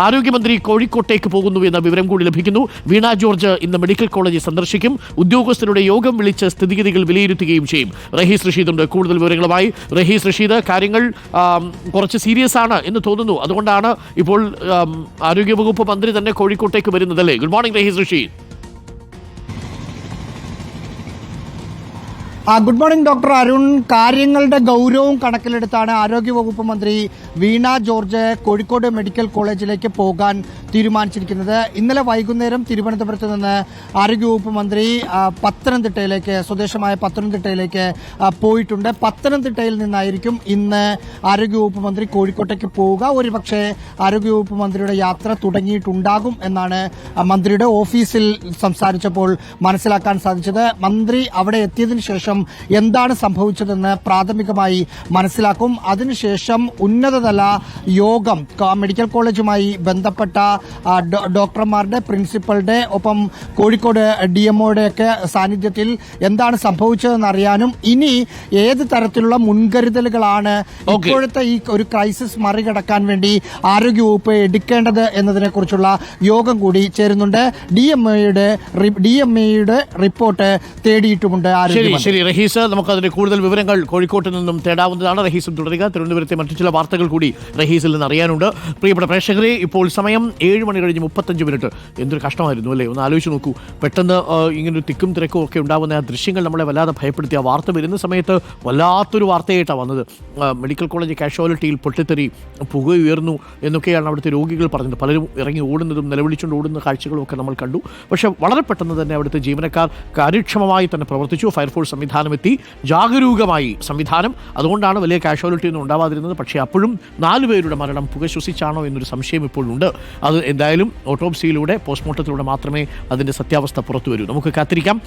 ആരോഗ്യമന്ത്രി കോഴിക്കോട്ടേക്ക് പോകുന്നു എന്ന വിവരം കൂടി ലഭിക്കുന്നു. വീണ ജോർജ് ഇന്ന് മെഡിക്കൽ കോളേജ് സന്ദർശിക്കും. ഉദ്യോഗസ്ഥരുടെ യോഗം വിളിച്ച് സ്ഥിതിഗതികൾ വിലയിരുത്തുകയും ചെയ്യും. റഹീസ് റഷീദുണ്ട് കൂടുതൽ വിവരങ്ങളുമായി. റഹീസ് റഷീദ്, കാര്യങ്ങൾ കുറച്ച് സീരിയസ് ആണ് എന്ന് തോന്നുന്നു. അതുകൊണ്ടാണ് ഇപ്പോൾ ആരോഗ്യവകുപ്പ് മന്ത്രി തന്നെ കോഴിക്കോട്ടേക്ക് വരുന്നതല്ലേ? Good morning Rahees Rasheed. Good morning doctor Arun. കാര്യങ്ങളുടെ ഗൗരവം കണക്കിലെടുത്താണ് ആരോഗ്യവകുപ്പ് മന്ത്രി വീണ ജോർജ് കോഴിക്കോട് മെഡിക്കൽ കോളേജിലേക്ക് പോകാൻ തീരുമാനിച്ചിരിക്കുന്നത്. ഇന്നലെ വൈകുന്നേരം തിരുവനന്തപുരത്ത് നിന്ന് ആരോഗ്യവകുപ്പ് മന്ത്രി പത്തനംതിട്ടയിലേക്ക്, സ്വദേശമായ പത്തനംതിട്ടയിലേക്ക് പോയിട്ടുണ്ട്. പത്തനംതിട്ടയിൽ നിന്നായിരിക്കും ഇന്ന് ആരോഗ്യവകുപ്പ് മന്ത്രി കോഴിക്കോട്ടേക്ക് പോവുക. ഒരുപക്ഷെ ആരോഗ്യവകുപ്പ് മന്ത്രിയുടെ യാത്ര തുടങ്ങിയിട്ടുണ്ടാകും എന്നാണ് മന്ത്രിയുടെ ഓഫീസിൽ സംസാരിച്ചപ്പോൾ മനസ്സിലാക്കാൻ സാധിച്ചത്. മന്ത്രി അവിടെ എത്തിയതിനു ശേഷം എന്താണ് സംഭവിച്ചതെന്ന് പ്രാഥമികമായി മനസ്സിലാക്കും. അതിനുശേഷം ഉന്നതതല യോഗം മെഡിക്കൽ കോളേജുമായി ബന്ധപ്പെട്ട ഡോക്ടർമാരുടെ, പ്രിൻസിപ്പളുടെ, ഒപ്പം കോഴിക്കോട് DMOയുടെ ഒക്കെ സാന്നിധ്യത്തിൽ എന്താണ് സംഭവിച്ചതെന്ന് അറിയാനും ഇനി ഏത് തരത്തിലുള്ള മുൻകരുതലുകളാണ് ഇപ്പോഴത്തെ ഈ ഒരു ക്രൈസിസ് മറികടക്കാൻ വേണ്ടി ആരോഗ്യവകുപ്പ് എടുക്കേണ്ടത് എന്നതിനെ കുറിച്ചുള്ള യോഗം കൂടി ചേരുന്നുണ്ട്. DMAയുടെ റിപ്പോർട്ട് തേടിയിട്ടുമുണ്ട് ആരോഗ്യമന്ത്രി. റഹീസ്, നമുക്കതിന്റെ കൂടുതൽ വിവരങ്ങൾ കോഴിക്കോട്ട് നിന്നും തേടാവുന്നതാണ്. റഹീസും തുടരുക. തിരുവനന്തപുരത്തെ മറ്റു ചില വാർത്തകൾ കൂടി റഹീസിൽ നിന്ന് അറിയാനുണ്ട്. പ്രിയപ്പെട്ട പ്രേക്ഷകരെ, ഇപ്പോൾ സമയം 7 മണി കഴിഞ്ഞ് 35 എന്തൊരു കഷ്ടമായിരുന്നു അല്ലേ? ഒന്ന് ആലോചിച്ച് നോക്കൂ. പെട്ടെന്ന് ഇങ്ങനൊരു തിക്കും തിരക്കും ഒക്കെ ഉണ്ടാകുന്ന ആ ദൃശ്യങ്ങൾ നമ്മളെ വല്ലാതെ ഭയപ്പെടുത്തിയ വാർത്ത വരുന്ന സമയത്ത് വല്ലാത്തൊരു വാർത്തയായിട്ടാണ് വന്നത്. മെഡിക്കൽ കോളേജ് കാഷ്വാലിറ്റിയിൽ പൊട്ടിത്തെറി, പുക ഉയർന്നു എന്നൊക്കെയാണ് അവിടുത്തെ രോഗികൾ പറഞ്ഞത്. പലരും ഇറങ്ങി ഓടുന്നതും നിലവിളിച്ചുകൊണ്ട് ഓടുന്ന കാഴ്ചകളും ഒക്കെ നമ്മൾ കണ്ടു. പക്ഷേ വളരെ പെട്ടെന്ന് തന്നെ അവിടുത്തെ ജീവനക്കാർ കാര്യക്ഷമമായി തന്നെ പ്രവർത്തിച്ചു. ഫയർഫോഴ്സ് സംവിധാനം എത്തി, ജാഗരൂകമായി സംവിധാനം. അതുകൊണ്ടാണ് വലിയ കാഷ്വാലിറ്റി ഒന്നും ഉണ്ടാവാതിരുന്നത്. പക്ഷേ അപ്പോഴും 4 പേരുടെ മരണം പുക ശ്വസിച്ചാണോ എന്നൊരു സംശയം ഇപ്പോഴുണ്ട്. അത് എന്തായാലും ഓട്ടോപ്സിയിലൂടെ, പോസ്റ്റ്മോർട്ടത്തിലൂടെ മാത്രമേ അതിൻ്റെ സത്യാവസ്ഥ പുറത്തു വരൂ. നമുക്ക് കാത്തിരിക്കാം.